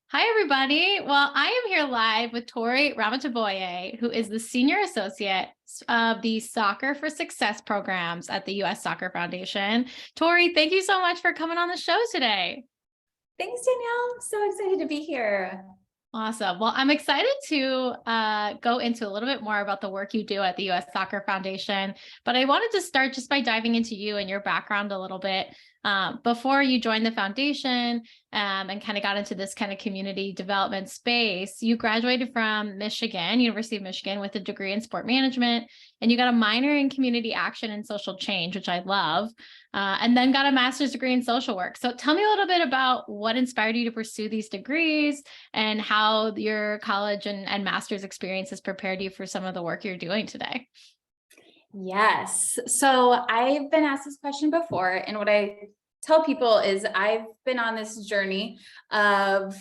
Hi, everybody. Well, I am here live with Tori Ramataboee, who is the Senior Associate of the Soccer for Success programs at the U.S. Soccer Foundation. Tori, thank you so much for coming on the show today. Thanks, Danielle. I'm so excited to be here. Awesome. Well, I'm excited to go into a little bit more about the work you do at the U.S. Soccer Foundation, but I wanted to start just by diving into you and your background a little bit. Before you joined the foundation and kind of got into this kind of community development space, you graduated from University of Michigan, with a degree in sport management, and you got a minor in community action and social change, which I love, and then got a master's degree in social work. So tell me a little bit about what inspired you to pursue these degrees and how your college and master's experience has prepared you for some of the work you're doing today. Yes. So I've been asked this question before, and what I tell people is I've been on this journey of,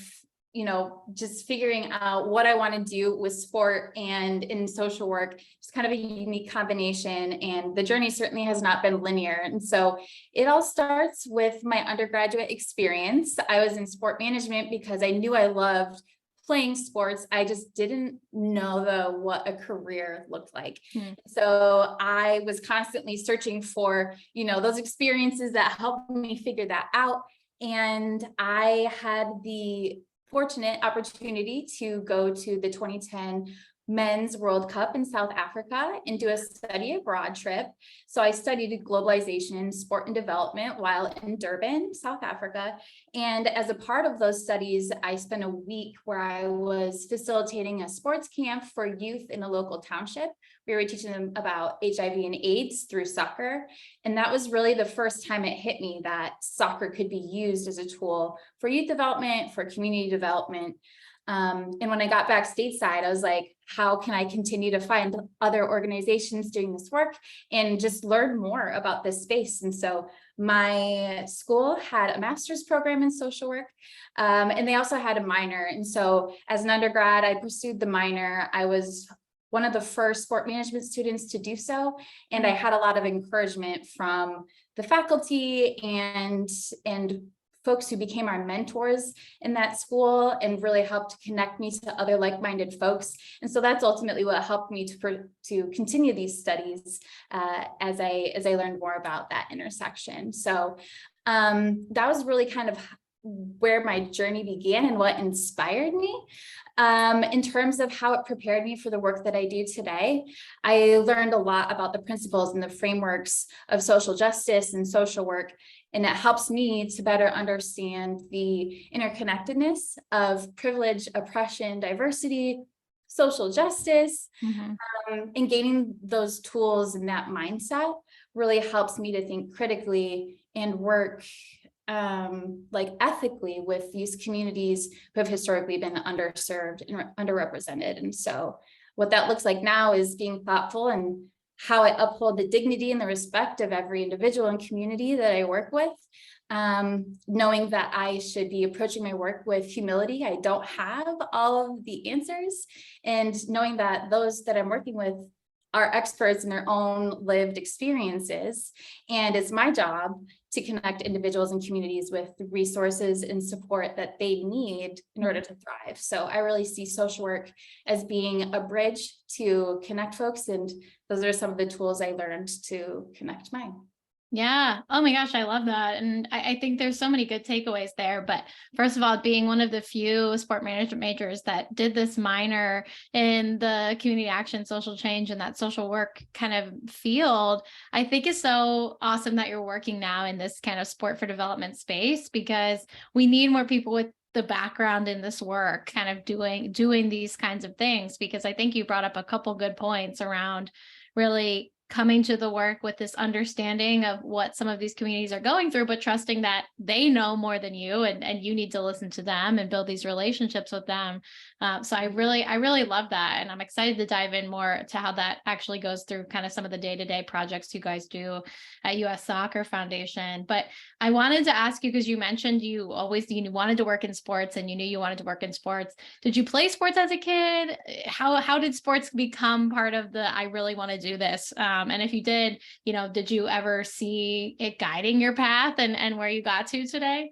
just figuring out what I want to do with sport and in social work. It's kind of a unique combination, and the journey certainly has not been linear. And so it all starts with my undergraduate experience. I was in sport management because I knew I loved playing sports. I just didn't know what a career looked like. So I was constantly searching for, those experiences that helped me figure that out. And I had the fortunate opportunity to go to the 2010 Men's World Cup in South Africa and do a study abroad trip. So I studied globalization, sport and development while in Durban, South Africa. And as a part of those studies, I spent a week where I was facilitating a sports camp for youth in a local township. We were teaching them about HIV and AIDS through soccer. And that was really the first time it hit me that soccer could be used as a tool for youth development, for community development. And when I got back stateside, I was like, how can I continue to find other organizations doing this work and just learn more about this space? And so my school had a master's program in social work, and they also had a minor. And so as an undergrad, I pursued the minor. I was one of the first sport management students to do so. And I had a lot of encouragement from the faculty and folks who became our mentors in that school and really helped connect me to other like-minded folks. And so that's ultimately what helped me to continue these studies as I learned more about that intersection. So that was really kind of where my journey began and what inspired me. In terms of how it prepared me for the work that I do today, I learned a lot about the principles and the frameworks of social justice and social work, and it helps me to better understand the interconnectedness of privilege, oppression, diversity, social justice, and gaining those tools and that mindset really helps me to think critically and work ethically with these communities who have historically been underserved and underrepresented. And so what that looks like now is being thoughtful and how I uphold the dignity and the respect of every individual and community that I work with, knowing that I should be approaching my work with humility. I don't have all of the answers, and knowing that those that I'm working with are experts in their own lived experiences. And it's my job to connect individuals and communities with resources and support that they need in order to thrive. So I really see social work as being a bridge to connect folks. And those are some of the tools I learned to connect mine. Yeah. Oh my gosh, I love that. And I think there's so many good takeaways there. But first of all, being one of the few sport management majors that did this minor in the community action, social change, and that social work kind of field, I think is so awesome that you're working now in this kind of sport for development space, because we need more people with the background in this work kind of doing these kinds of things. Because I think you brought up a couple good points around really coming to the work with this understanding of what some of these communities are going through, but trusting that they know more than you, and you need to listen to them and build these relationships with them. So I really love that. And I'm excited to dive in more to how that actually goes through kind of some of the day-to-day projects you guys do at US Soccer Foundation. But I wanted to ask you, because you mentioned you wanted to work in sports and you knew you wanted to work in sports. Did you play sports as a kid? How did sports become part of the, I really want to do this? And if you did, did you ever see it guiding your path and where you got to today?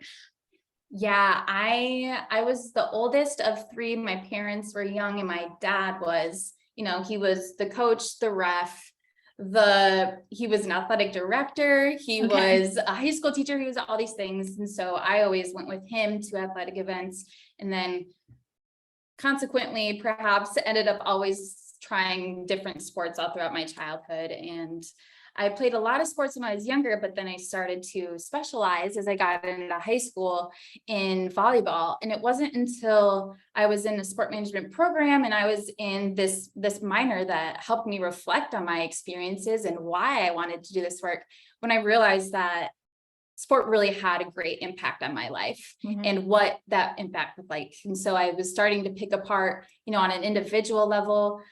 Yeah, I was the oldest of three. My parents were young, and my dad was, he was the coach, the ref, he was an athletic director, he Okay. was a high school teacher, he was all these things. And so I always went with him to athletic events, and then consequently perhaps ended up always trying different sports all throughout my childhood. And I played a lot of sports when I was younger, but then I started to specialize as I got into high school in volleyball. And it wasn't until I was in a sport management program and I was in this minor that helped me reflect on my experiences and why I wanted to do this work, when I realized that sport really had a great impact on my life and what that impact was like. And so I was starting to pick apart, on an individual level,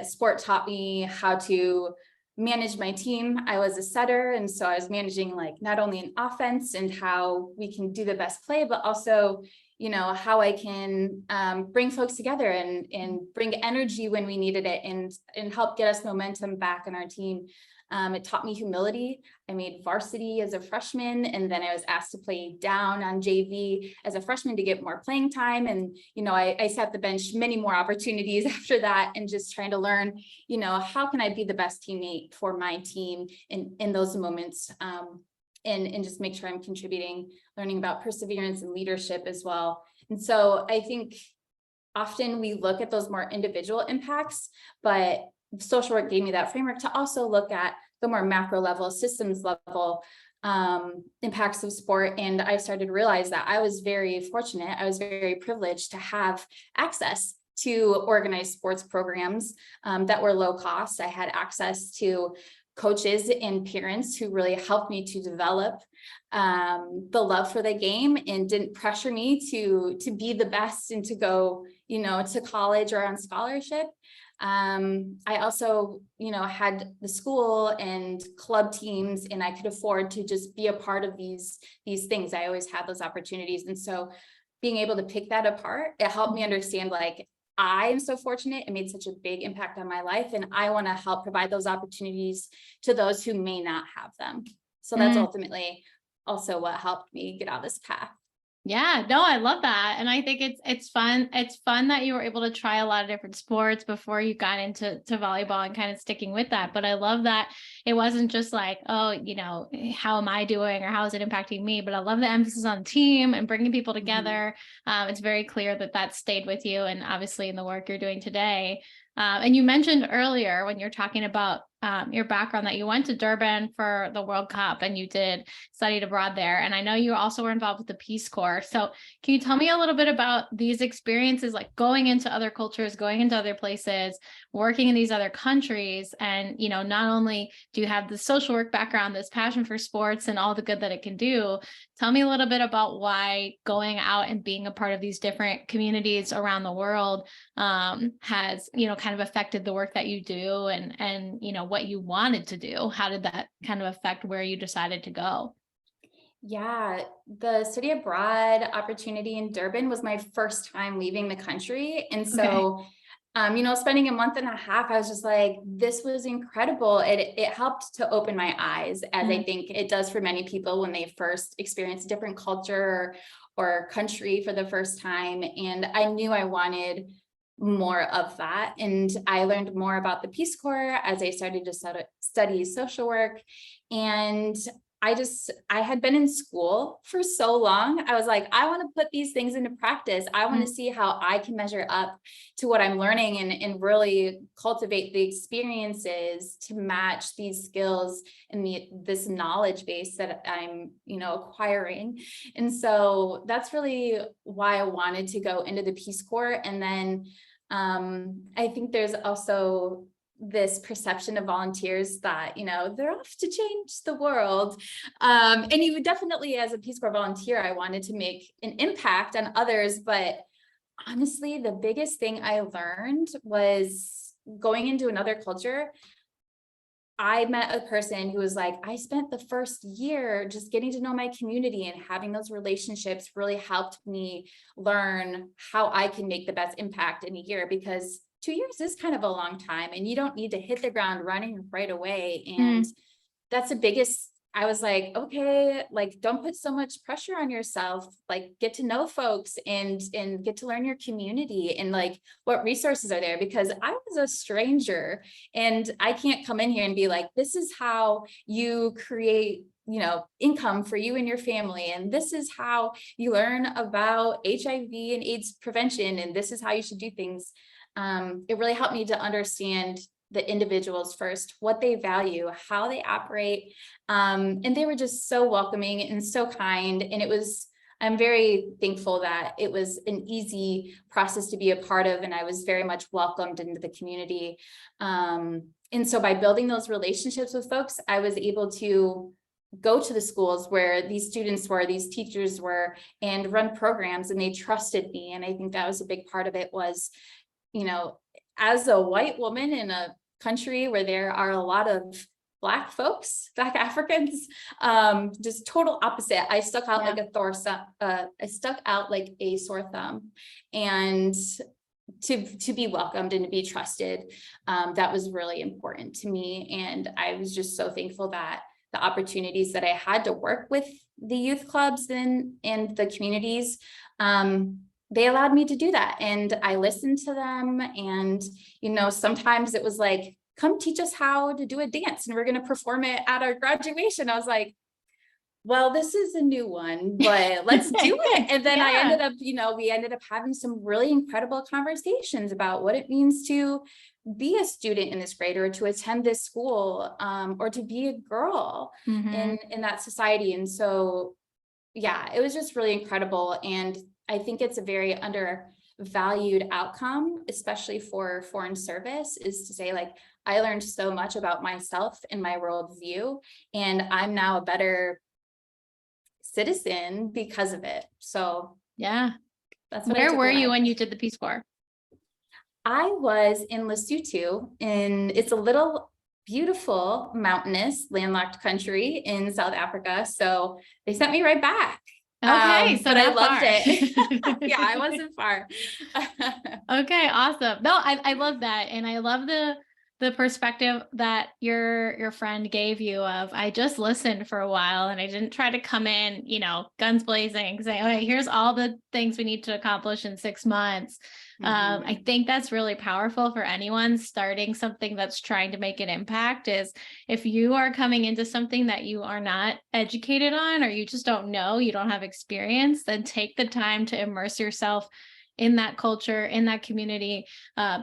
sport taught me how to manage my team. I was a setter, and so I was managing like not only an offense and how we can do the best play, but also, how I can bring folks together and bring energy when we needed it, and help get us momentum back in our team. It taught me humility. I made varsity as a freshman, and then I was asked to play down on JV as a freshman to get more playing time. And, I sat the bench many more opportunities after that, and just trying to learn, how can I be the best teammate for my team in those moments, and just make sure I'm contributing, learning about perseverance and leadership as well. And so I think often we look at those more individual impacts, but social work gave me that framework to also look at the more macro level, systems level impacts of sport. And I started to realize that I was very fortunate. I was very privileged to have access to organized sports programs that were low cost. I had access to coaches and parents who really helped me to develop the love for the game and didn't pressure me to be the best and to go, to college or on scholarship. I also, had the school and club teams, and I could afford to just be a part of these things. I always had those opportunities. And so being able to pick that apart, it helped me understand, like, I am so fortunate. It made such a big impact on my life, and I want to help provide those opportunities to those who may not have them. So that's ultimately also what helped me get on this path. Yeah, no, I love that. And I think it's fun. It's fun that you were able to try a lot of different sports before you got into volleyball and kind of sticking with that. But I love that it wasn't just like, oh, how am I doing or how is it impacting me? But I love the emphasis on team and bringing people together. It's very clear that stayed with you, and obviously in the work you're doing today. And you mentioned earlier when you're talking about your background that you went to Durban for the World Cup and you did studied abroad there. And I know you also were involved with the Peace Corps. So can you tell me a little bit about these experiences, like going into other cultures, going into other places, working in these other countries? And, not only do you have the social work background, this passion for sports and all the good that it can do, tell me a little bit about why going out and being a part of these different communities around the world has, kind of affected the work that you do and, what you wanted to do. How did that kind of affect where you decided to go? Yeah, the study abroad opportunity in Durban was my first time leaving the country. And Okay. so, spending a month and a half, I was just like, this was incredible. It helped to open my eyes, as I think it does for many people when they first experience a different culture or country for the first time. And I knew I wanted more of that. And I learned more about the Peace Corps as I started to study social work. And I had been in school for so long. I was like, I want to put these things into practice. I want to see how I can measure up to what I'm learning and really cultivate the experiences to match these skills and this knowledge base that I'm, acquiring. And so that's really why I wanted to go into the Peace Corps. And then I think there's also this perception of volunteers that, they're off to change the world. And you would definitely, as a Peace Corps volunteer, I wanted to make an impact on others. But honestly, the biggest thing I learned was going into another culture. I met a person who was like, I spent the first year just getting to know my community, and having those relationships really helped me learn how I can make the best impact in a year, because 2 years is kind of a long time and you don't need to hit the ground running right away. And that's the biggest I was like, okay, like, don't put so much pressure on yourself, like get to know folks and get to learn your community and like what resources are there, because I was a stranger and I can't come in here and be like, this is how you create, income for you and your family. And this is how you learn about HIV and AIDS prevention. And this is how you should do things. It really helped me to understand the individuals first, what they value, how they operate. And they were just so welcoming and so kind. And I'm very thankful that it was an easy process to be a part of. And I was very much welcomed into the community. And so by building those relationships with folks, I was able to go to the schools where these students were, these teachers were, and run programs, and they trusted me. And I think that was a big part of it was, as a white woman in a country where there are a lot of Black folks, Black Africans, just total opposite. I stuck out like a sore thumb, and to be welcomed and to be trusted, that was really important to me. And I was just so thankful that the opportunities that I had to work with the youth clubs and the communities, they allowed me to do that. And I listened to them. And, sometimes it was like, come teach us how to do a dance and we're going to perform it at our graduation. I was like, well, this is a new one, but let's do it. And then I ended up, we ended up having some really incredible conversations about what it means to be a student in this grade, or to attend this school, or to be a girl in that society. And so, it was just really incredible. And I think it's a very undervalued outcome, especially for foreign service, is to say, like, I learned so much about myself and my worldview, and I'm now a better citizen because of it. So that's what Where were you when you did the Peace Corps? I was in Lesotho, and it's a little beautiful mountainous landlocked country in South Africa. So they sent me right back. Okay, so but I loved it. Yeah, I wasn't far. Okay, awesome. No, I love that. And I love the perspective that your friend gave you of, I just listened for a while and I didn't try to come in, guns blazing, say, okay, here's all the things we need to accomplish in 6 months. I think that's really powerful for anyone starting something that's trying to make an impact, is if you are coming into something that you are not educated on, or you just don't know, you don't have experience, then take the time to immerse yourself in that culture, in that community,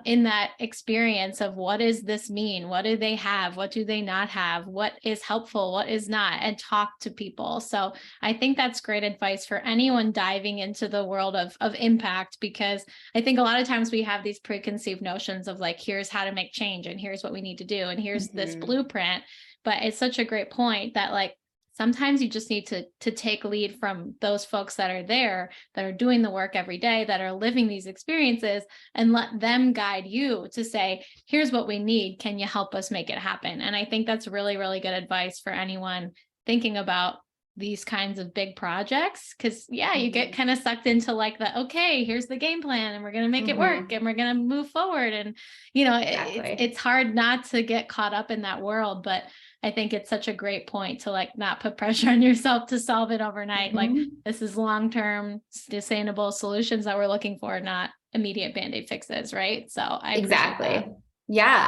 in that experience of, what does this mean? What do they have? What do they not have? What is helpful? What is not? And talk to people. So I think that's great advice for anyone diving into the world of impact, because I think a lot of times we have these preconceived notions of like, here's how to make change, and here's what we need to do, and here's this blueprint. But it's such a great point that, like, sometimes you just need to take lead from those folks that are there, that are doing the work every day, that are living these experiences, and let them guide you to say, here's what we need. Can you help us make it happen? And I think that's really, really good advice for anyone thinking about these kinds of big projects. Cause you get kind of sucked into like okay, here's the game plan and we're going to make it work and we're going to move forward. And, it's hard not to get caught up in that world, but I think it's such a great point to like not put pressure on yourself to solve it overnight. Like, this is long-term sustainable solutions that we're looking for, not immediate Band-Aid fixes. Right. So exactly. Yeah.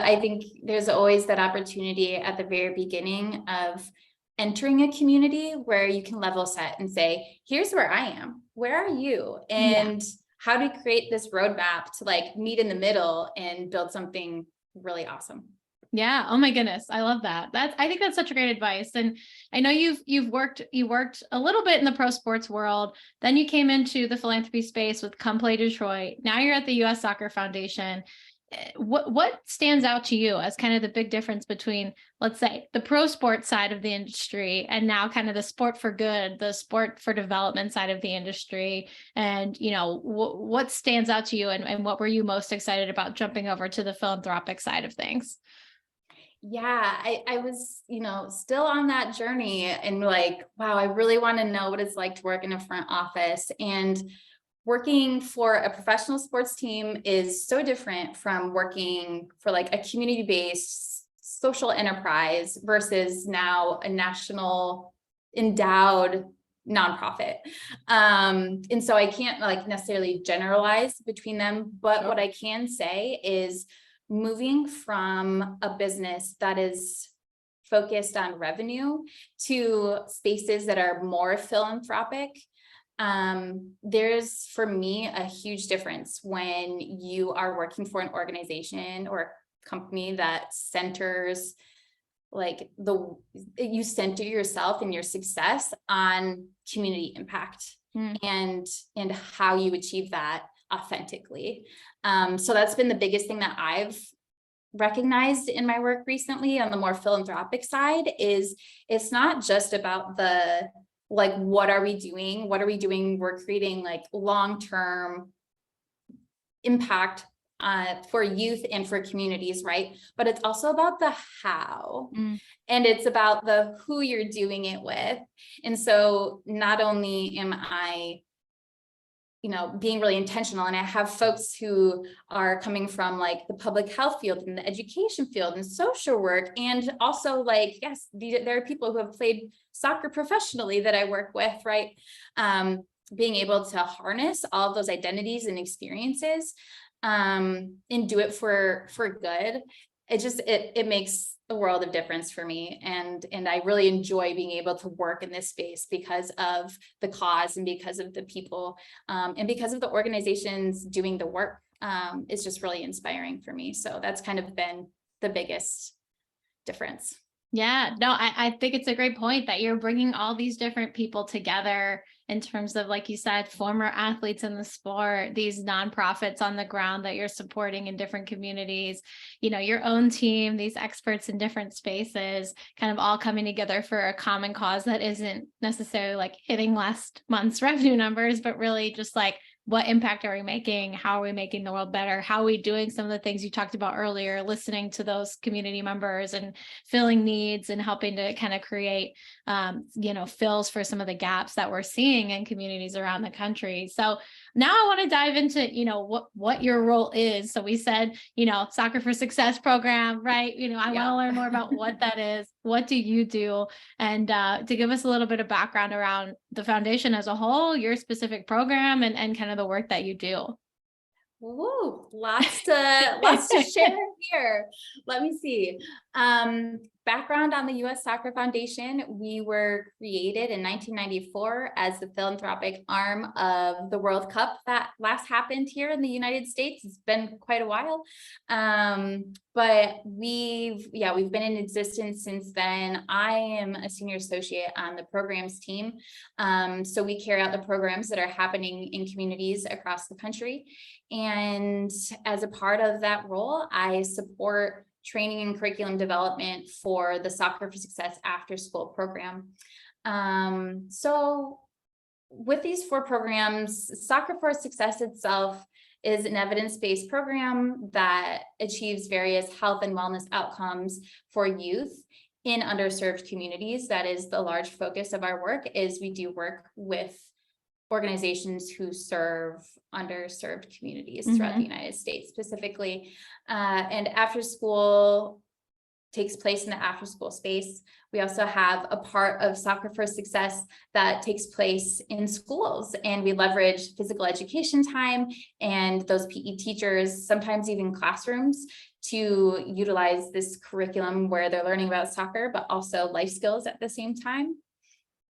I think there's always that opportunity at the very beginning of entering a community where you can level set and say, here's where I am. Where are you? And how do we create this roadmap to like meet in the middle and build something really awesome? Yeah. Oh my goodness. I love that. I think that's such a great advice. And I know you worked a little bit in the pro sports world. Then you came into the philanthropy space with ComePlayDetroit. Now you're at the US Soccer Foundation. What stands out to you as kind of the big difference between, let's say, the pro sports side of the industry and now kind of the sport for good, the sport for development side of the industry? And, what stands out to you, and what were you most excited about jumping over to the philanthropic side of things? Yeah, I was, still on that journey and like, wow, I really want to know what it's like to work in a front office. And working for a professional sports team is so different from working for like a community-based social enterprise versus now a national endowed nonprofit. And so I can't like necessarily generalize between them, but what I can say is moving from a business that is focused on revenue to spaces that are more philanthropic. There's, for me, a huge difference when you are working for an organization or a company that centers like you center yourself and your success on community impact and how you achieve that authentically. So that's been the biggest thing that I've recognized in my work recently on the more philanthropic side is it's not just about the like, what are we doing? We're creating like long-term impact for youth and for communities, right? But it's also about the how, and it's about the who you're doing it with. And so not only am I, being really intentional, and I have folks who are coming from like the public health field and the education field and social work, and also like, yes, there are people who have played soccer professionally that I work with, right? Being able to harness all of those identities and experiences and do it for good. It makes a world of difference for me. And I really enjoy being able to work in this space because of the cause and because of the people and because of the organizations doing the work. It's just really inspiring for me. So that's kind of been the biggest difference. Yeah, no, I think it's a great point that you're bringing all these different people together in terms of, like you said, former athletes in the sport, these nonprofits on the ground that you're supporting in different communities, your own team, these experts in different spaces, kind of all coming together for a common cause that isn't necessarily like hitting last month's revenue numbers, but really just like, what impact are we making? How are we making the world better? How are we doing some of the things you talked about earlier, listening to those community members and filling needs and helping to kind of create, fills for some of the gaps that we're seeing in communities around the country. So now I want to dive into, what your role is. So we said, Soccer for Success program, right? I want to learn more about what that is. What do you do? And to give us a little bit of background around the foundation as a whole, your specific program and kind of the work that you do. Woo, lots to share here. Let me see. Background on the U.S. Soccer Foundation. We were created in 1994 as the philanthropic arm of the World Cup that last happened here in the United States. It's been quite a while. But we've been in existence since then. I am a senior associate on the programs team. So we carry out the programs that are happening in communities across the country. And as a part of that role, I support training and curriculum development for the Soccer for Success after school program. So with these 4 programs, Soccer for Success itself is an evidence-based program that achieves various health and wellness outcomes for youth in underserved communities. That is the large focus of our work. Is we do work with organizations who serve underserved communities throughout the United States specifically. And after school takes place in the after school space. We also have a part of Soccer for Success that takes place in schools, and we leverage physical education time and those PE teachers, sometimes even classrooms, to utilize this curriculum where they're learning about soccer, but also life skills at the same time.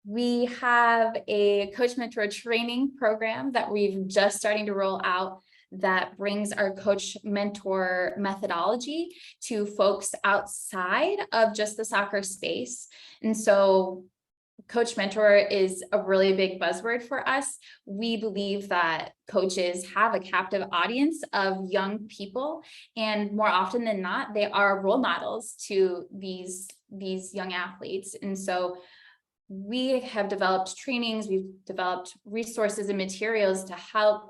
We have a coach mentor training program that we've just starting to roll out that brings our coach mentor methodology to folks outside of just the soccer space. And so coach mentor is a really big buzzword for us. We believe that coaches have a captive audience of young people, and more often than not, they are role models to these young athletes. And so we have developed trainings, we've developed resources and materials to help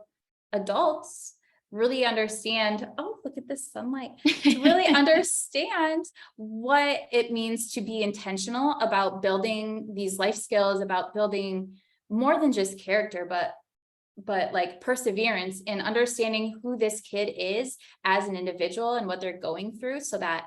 adults really understand, oh, look at this sunlight, to really understand what it means to be intentional about building these life skills, about building more than just character, but like perseverance and understanding who this kid is as an individual and what they're going through, so that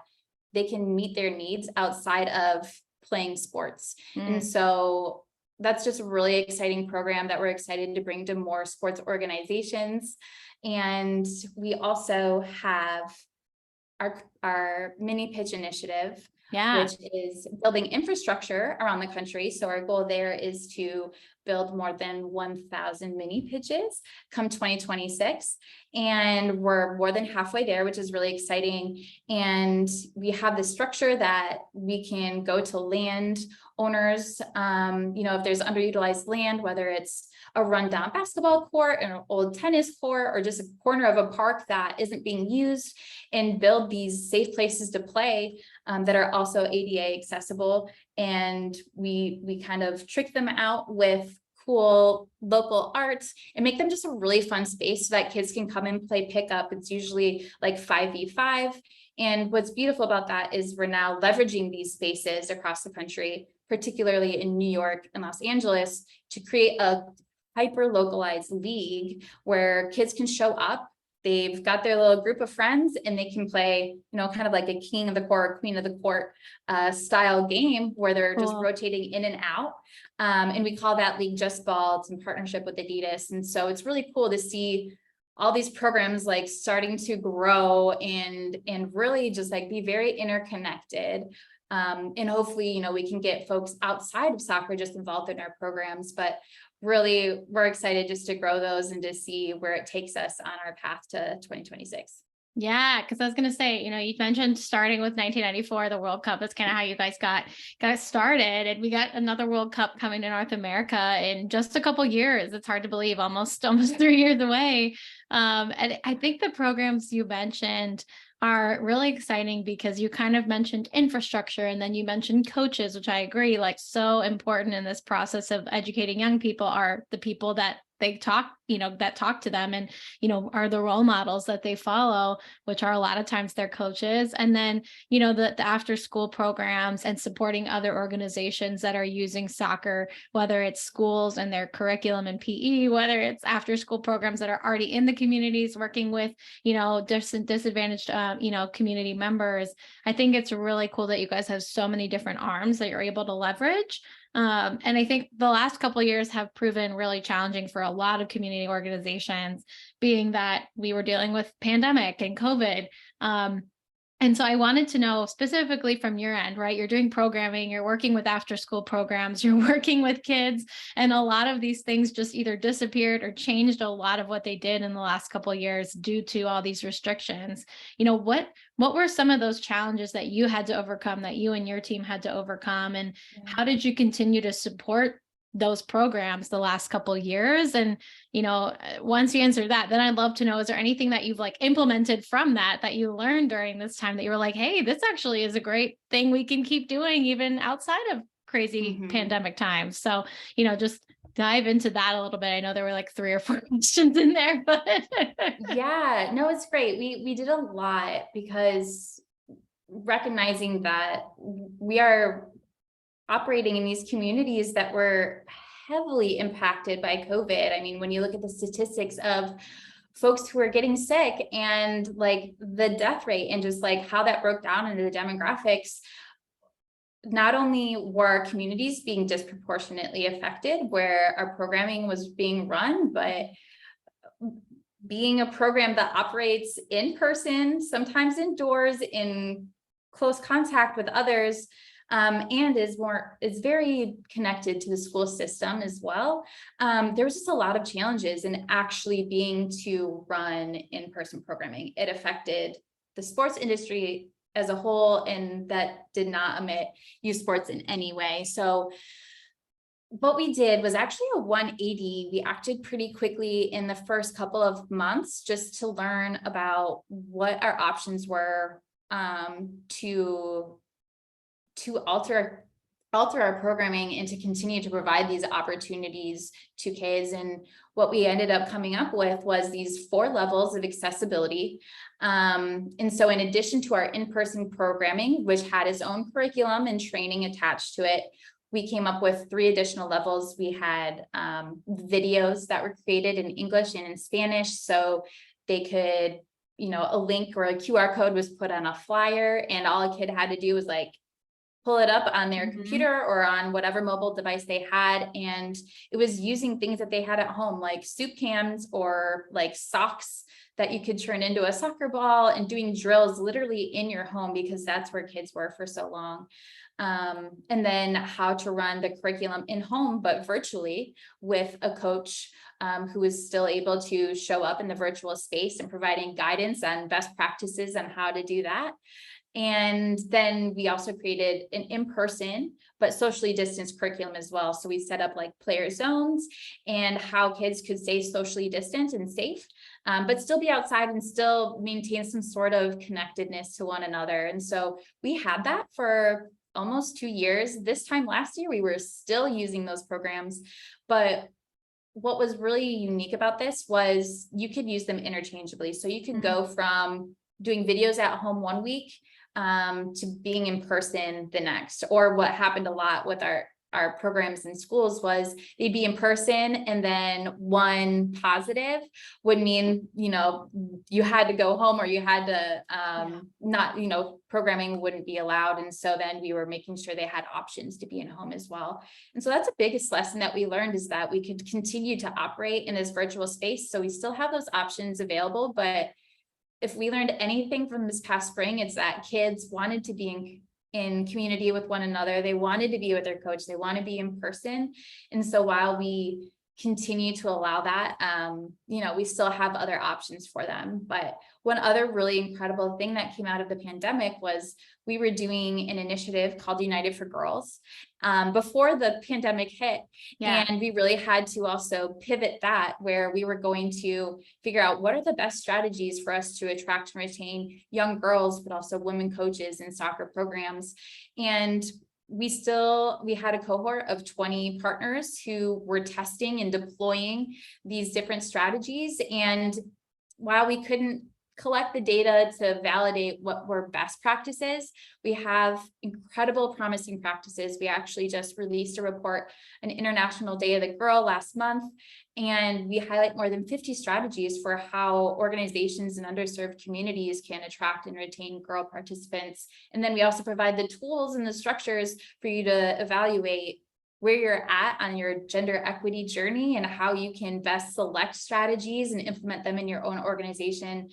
they can meet their needs outside of playing sports. And Mm. so that's just a really exciting program that we're excited to bring to more sports organizations. And we also have our mini pitch initiative, Yeah. which is building infrastructure around the country. So our goal there is to build more than 1,000 mini pitches come 2026. And we're more than halfway there, which is really exciting. And we have the structure that we can go to land owners, if there's underutilized land, whether it's a rundown basketball court, an old tennis court, or just a corner of a park that isn't being used, and build these safe places to play that are also ADA accessible. And we kind of trick them out with cool local arts and make them just a really fun space so that kids can come and play pickup. It's usually like 5v5. And what's beautiful about that is we're now leveraging these spaces across the country, particularly in New York and Los Angeles, to create a hyper localized league where kids can show up. They've got their little group of friends and they can play, kind of like a king of the court, queen of the court style game where they're just rotating in and out. And we call that league Just Ball. It's in partnership with Adidas. And so it's really cool to see all these programs like starting to grow and really just like be very interconnected. And hopefully, we can get folks outside of soccer just involved in our programs, but really we're excited just to grow those and to see where it takes us on our path to 2026. Yeah, because I was going to say, you mentioned starting with 1994, the World Cup. That's kind of how you guys got started. And we got another World Cup coming to North America in just a couple years. It's hard to believe, almost 3 years away. And I think the programs you mentioned are really exciting because you kind of mentioned infrastructure and then you mentioned coaches, which I agree, like so important in this process of educating young people are the people that they talk, that talk to them and, are the role models that they follow, which are a lot of times their coaches. And then, the after school programs and supporting other organizations that are using soccer, whether it's schools and their curriculum and PE, whether it's after school programs that are already in the communities working with, disadvantaged, community members. I think it's really cool that you guys have so many different arms that you're able to leverage. And I think the last couple of years have proven really challenging for a lot of community organizations, being that we were dealing with pandemic and COVID. And so I wanted to know specifically from your end, right? You're doing programming, you're working with after school programs, you're working with kids, and a lot of these things just either disappeared or changed a lot of what they did in the last couple of years due to all these restrictions. What were some of those challenges that you had to overcome, that you and your team had to overcome? And how did you continue to support those programs the last couple of years? And, once you answer that, then I'd love to know, is there anything that you've implemented from that you learned during this time that you were like, hey, this actually is a great thing we can keep doing even outside of crazy pandemic times? So, just dive into that a little bit. I know there were 3 or 4 questions in there, but yeah, no, it's great. We did a lot because recognizing that we are operating in these communities that were heavily impacted by COVID. I mean, when you look at the statistics of folks who are getting sick and the death rate and just how that broke down into the demographics, not only were our communities being disproportionately affected where our programming was being run, but being a program that operates in person, sometimes indoors, in close contact with others, and is very connected to the school system as well. There was just a lot of challenges in actually being to run in-person programming. It affected the sports industry as a whole, and that did not omit youth sports in any way. So what we did was actually a 180. We acted pretty quickly in the first couple of months just to learn about what our options were to alter our programming and to continue to provide these opportunities to kids. And what we ended up coming up with was these 4 levels of accessibility. And so in addition to our in-person programming, which had its own curriculum and training attached to it, we came up with 3 additional levels. We had videos that were created in English and in Spanish, so they could a link or a QR code was put on a flyer, and all a kid had to do was like pull it up on their computer or on whatever mobile device they had. And it was using things that they had at home, like soup cans or like socks that you could turn into a soccer ball, and doing drills literally in your home, because that's where kids were for so long. And then how to run the curriculum in home, but virtually, with a coach who is still able to show up in the virtual space and providing guidance on best practices on how to do that. And then we also created an in-person but socially distanced curriculum as well. So we set up like player zones and how kids could stay socially distant and safe, but still be outside and still maintain some sort of connectedness to one another. And so we had that for almost 2 years. This time last year, we were still using those programs, but what was really unique about this was you could use them interchangeably. So you could go from doing videos at home one week to being in person the next. Or what happened a lot with our programs in schools was they'd be in person, and then one positive would mean, you had to go home, or you had to not, programming wouldn't be allowed. And so then we were making sure they had options to be in home as well. And so that's the biggest lesson that we learned, is that we could continue to operate in this virtual space. So we still have those options available, but if we learned anything from this past spring, it's that kids wanted to be in community with one another. They wanted to be with their coach. They want to be in person. And so while we continue to allow that, we still have other options for them. But one other really incredible thing that came out of the pandemic was we were doing an initiative called United for Girls before the pandemic hit. Yeah. And we really had to also pivot that, where we were going to figure out what are the best strategies for us to attract and retain young girls, but also women coaches in soccer programs. And we had a cohort of 20 partners who were testing and deploying these different strategies. And while we couldn't collect the data to validate what were best practices, we have incredible promising practices. We actually just released a report, an International Day of the Girl, last month, and we highlight more than 50 strategies for how organizations in underserved communities can attract and retain girl participants. And then we also provide the tools and the structures for you to evaluate where you're at on your gender equity journey and how you can best select strategies and implement them in your own organization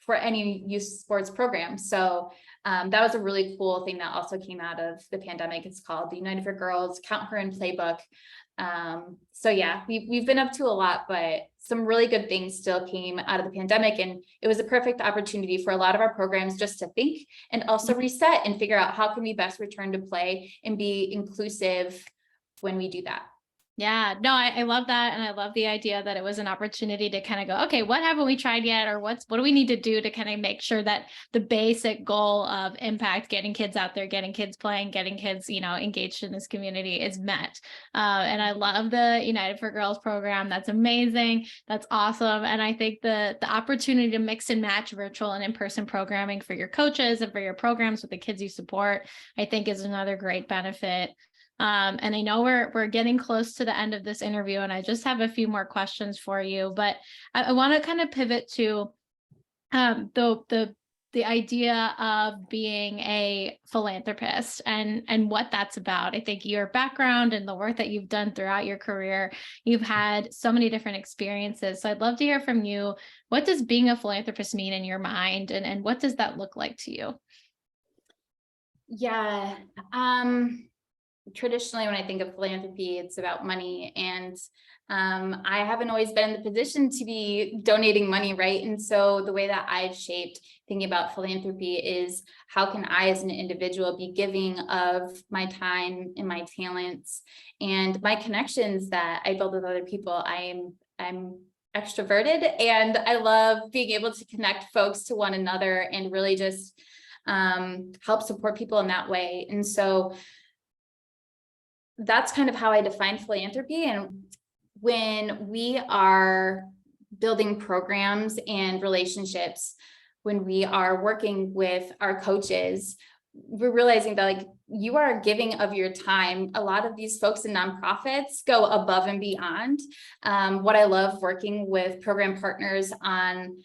for any youth sports program. So that was a really cool thing that also came out of the pandemic. It's called the United for Girls Count Her In Playbook. So yeah, we've been up to a lot, but some really good things still came out of the pandemic. And it was a perfect opportunity for a lot of our programs just to think and also reset and figure out how can we best return to play and be inclusive when we do that. Yeah, no, I love that. And I love the idea that it was an opportunity to kind of go, okay, what haven't we tried yet? Or what do we need to do to kind of make sure that the basic goal of impact, getting kids out there, getting kids playing, getting kids, engaged in this community is met. And I love the United for Girls program. That's amazing. That's awesome. And I think the opportunity to mix and match virtual and in-person programming for your coaches and for your programs with the kids you support, I think is another great benefit. And I know we're getting close to the end of this interview, and I just have a few more questions for you, but I want to kind of pivot to the idea of being a philanthropist and what that's about. I think your background and the work that you've done throughout your career, you've had so many different experiences. So I'd love to hear from you. What does being a philanthropist mean in your mind, and what does that look like to you? Yeah. Traditionally, when I think of philanthropy, it's about money, and I haven't always been in the position to be donating money, right? And so the way that I've shaped thinking about philanthropy is how can I as an individual be giving of my time and my talents and my connections that I build with other people. I'm extroverted, and I love being able to connect folks to one another and really just help support people in that way. And so that's kind of how I define philanthropy. And when we are building programs and relationships, when we are working with our coaches, we're realizing that like you are giving of your time. A lot of these folks in nonprofits go above and beyond. What I love working with program partners on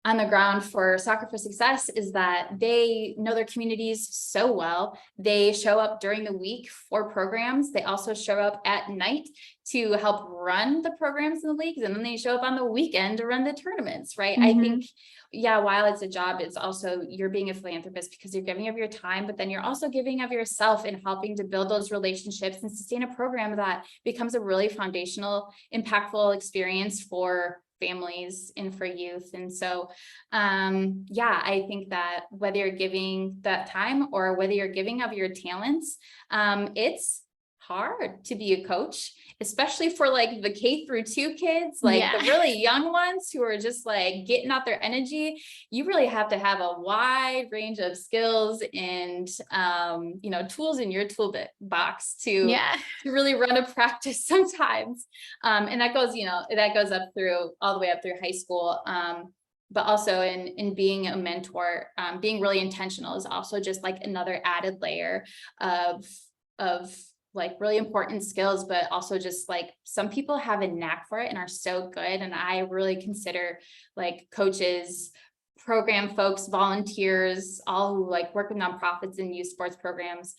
on the ground for Soccer for Success is that they know their communities so well. They show up during the week for programs. They also show up at night to help run the programs in the leagues. And then they show up on the weekend to run the tournaments, right? I think, yeah, while it's a job, it's also you're being a philanthropist because you're giving of your time, but then you're also giving of yourself and helping to build those relationships and sustain a program that becomes a really foundational, impactful experience for families and for youth. And so, yeah, I think that whether you're giving that time or whether you're giving of your talents, it's hard to be a coach, especially for like the K-2 kids, like the really young ones who are just like getting out their energy. You really have to have a wide range of skills and, you know, tools in your toolbox to really run a practice sometimes. And that goes, you know, that goes up through all the way up through high school. But also in being a mentor, being really intentional is also just like another added layer of like really important skills, but also just like some people have a knack for it and are so good. And I really consider like coaches, program folks, volunteers, all who like work with nonprofits and youth sports programs,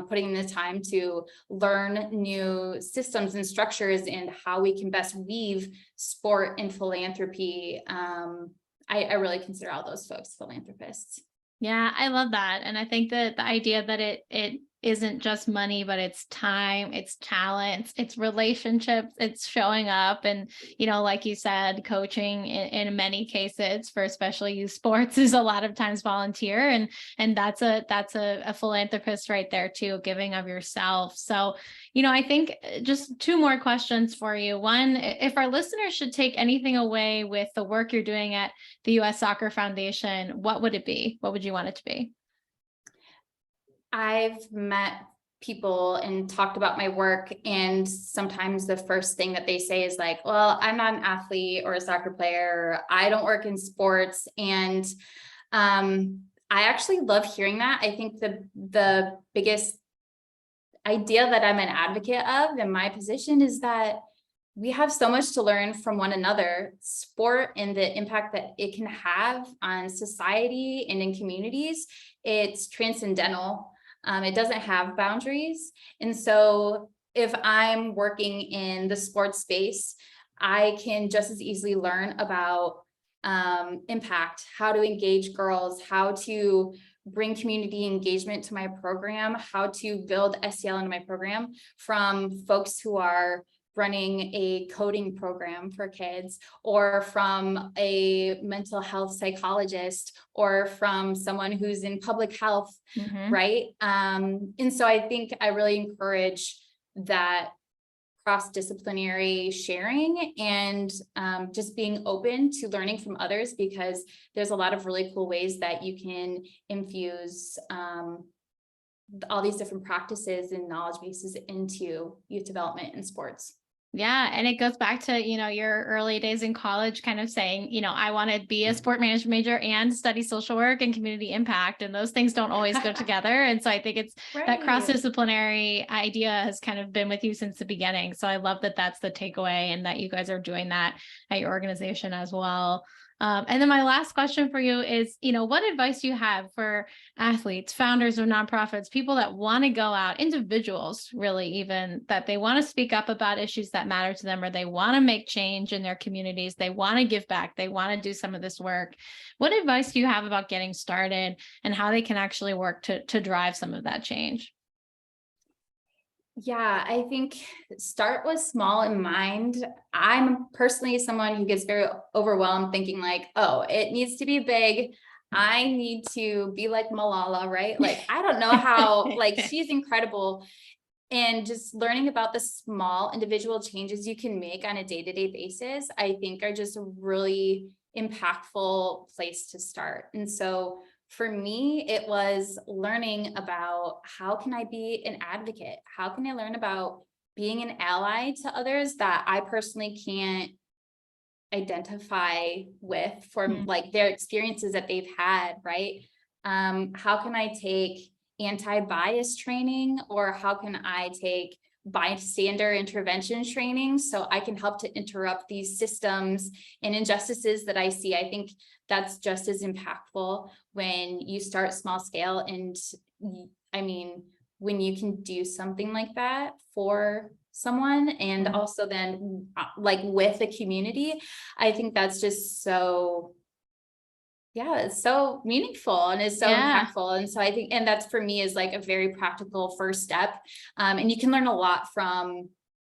putting in the time to learn new systems and structures and how we can best weave sport and philanthropy. I really consider all those folks philanthropists. Yeah, I love that. And I think that the idea that it isn't just money, but it's time, it's talent, it's relationships, it's showing up. And, you know, like you said, coaching in many cases for especially youth sports is a lot of times volunteer. And that's a philanthropist right there too, giving of yourself. So, you know, I think just two more questions for you. One, if our listeners should take anything away with the work you're doing at the U.S. Soccer Foundation, what would it be? What would you want it to be? I've met people and talked about my work, and sometimes the first thing that they say is like, well, I'm not an athlete or a soccer player. I don't work in sports. And I actually love hearing that. I think the biggest idea that I'm an advocate of in my position is that we have so much to learn from one another. Sport and the impact that it can have on society and in communities, it's transcendental. It doesn't have boundaries. And so if I'm working in the sports space, I can just as easily learn about impact, how to engage girls, how to bring community engagement to my program, how to build SEL into my program from folks who are running a coding program for kids, or from a mental health psychologist, or from someone who's in public health, right? And so I think I really encourage that cross-disciplinary sharing and just being open to learning from others, because there's a lot of really cool ways that you can infuse all these different practices and knowledge bases into youth development and sports. Yeah. And it goes back to, you know, your early days in college, kind of saying, you know, I want to be a sport management major and study social work and community impact. And those things don't always go together. And so I think it's that cross-disciplinary idea has kind of been with you since the beginning. So I love that that's the takeaway and that you guys are doing that at your organization as well. And then my last question for you is, you know, what advice do you have for athletes, founders of nonprofits, people that want to go out, individuals really, even that they want to speak up about issues that matter to them, or they want to make change in their communities, they want to give back, they want to do some of this work. What advice do you have about getting started and how they can actually work to drive some of that change? Yeah, I think start with small in mind. I'm personally someone who gets very overwhelmed thinking like, oh, it needs to be big. I need to be like Malala, right? Like, I don't know how, like, she's incredible. And just learning about the small individual changes you can make on a day-to-day basis, I think are just a really impactful place to start. And so for me, it was learning about how can I be an advocate? How can I learn about being an ally to others that I personally can't identify with from like their experiences that they've had, right? How can I take anti-bias training, or how can I take bystander intervention training, so I can help to interrupt these systems and injustices that I see. I think that's just as impactful when you start small scale. And I mean, when you can do something like that for someone, and also then like with the community, I think that's just so, yeah, it's so meaningful and it's so impactful. And so I think, and that's for me is like a very practical first step. And you can learn a lot from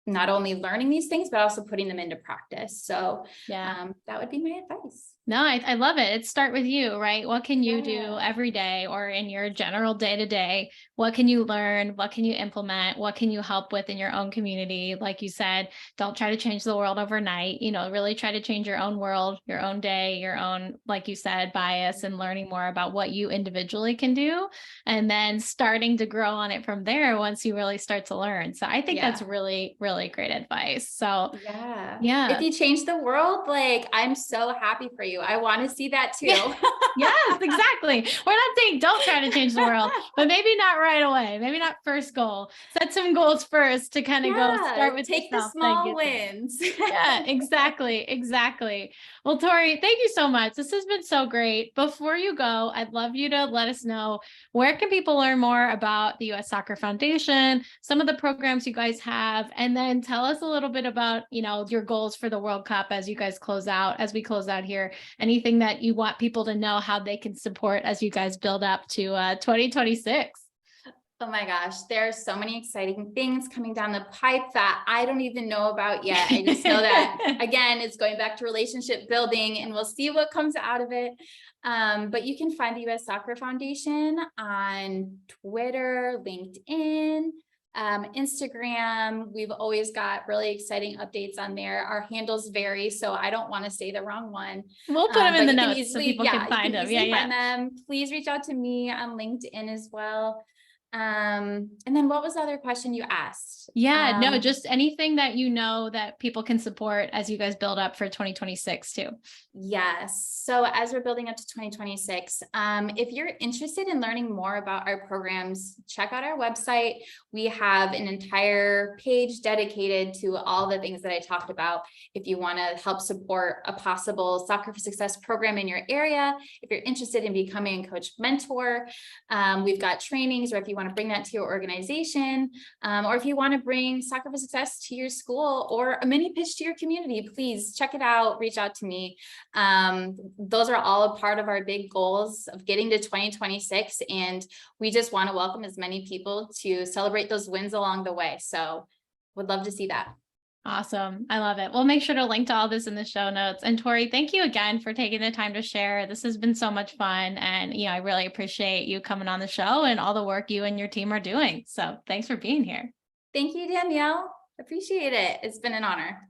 not only learning these things, but also putting them into practice. So that would be my advice. No, I love it. It start with you, right? What can you do every day or in your general day to day? What can you learn? What can you implement? What can you help with in your own community? Like you said, don't try to change the world overnight, really try to change your own world, your own day, your own, like you said, bias, and learning more about what you individually can do. And then starting to grow on it from there once you really start to learn. So I think that's really, really great advice. So if you change the world, like, I'm so happy for you. I want to see that too. Yes, exactly. We're not saying don't try to change the world, but maybe not right away. Maybe not first goal. Set some goals first to kind of go start with take the small wins. Yeah, exactly. Exactly. Well, Tori, thank you so much. This has been so great. Before you go, I'd love you to let us know, where can people learn more about the U.S. Soccer Foundation, some of the programs you guys have, and then tell us a little bit about, your goals for the World Cup as you guys close out, as we close out here. Anything that you want people to know how they can support as you guys build up to 2026? Oh my gosh, there are so many exciting things coming down the pipe that I don't even know about yet. I just know that, again, it's going back to relationship building, and we'll see what comes out of it. But you can find the U.S. Soccer Foundation on Twitter, LinkedIn, Instagram. We've always got really exciting updates on there. Our handles vary, so I don't want to say the wrong one. We'll put them in the notes so people can find them. Find them. Please reach out to me on LinkedIn as well. And then what was the other question you asked? No, just anything that that people can support as you guys build up for 2026 too. Yes. So as we're building up to 2026, if you're interested in learning more about our programs, check out our website. We have an entire page dedicated to all the things that I talked about. If you want to help support a possible Soccer for Success program in your area, if you're interested in becoming a coach mentor, we've got trainings, or if you want to bring that to your organization, or if you want to bring Soccer for Success to your school or a mini pitch to your community, please check it out, reach out to me. Those are all a part of our big goals of getting to 2026. And we just want to welcome as many people to celebrate those wins along the way. So would love to see that. Awesome. I love it. We'll make sure to link to all this in the show notes. And Tori, thank you again for taking the time to share. This has been so much fun. And, I really appreciate you coming on the show and all the work you and your team are doing. So thanks for being here. Thank you, Danielle. Appreciate it. It's been an honor.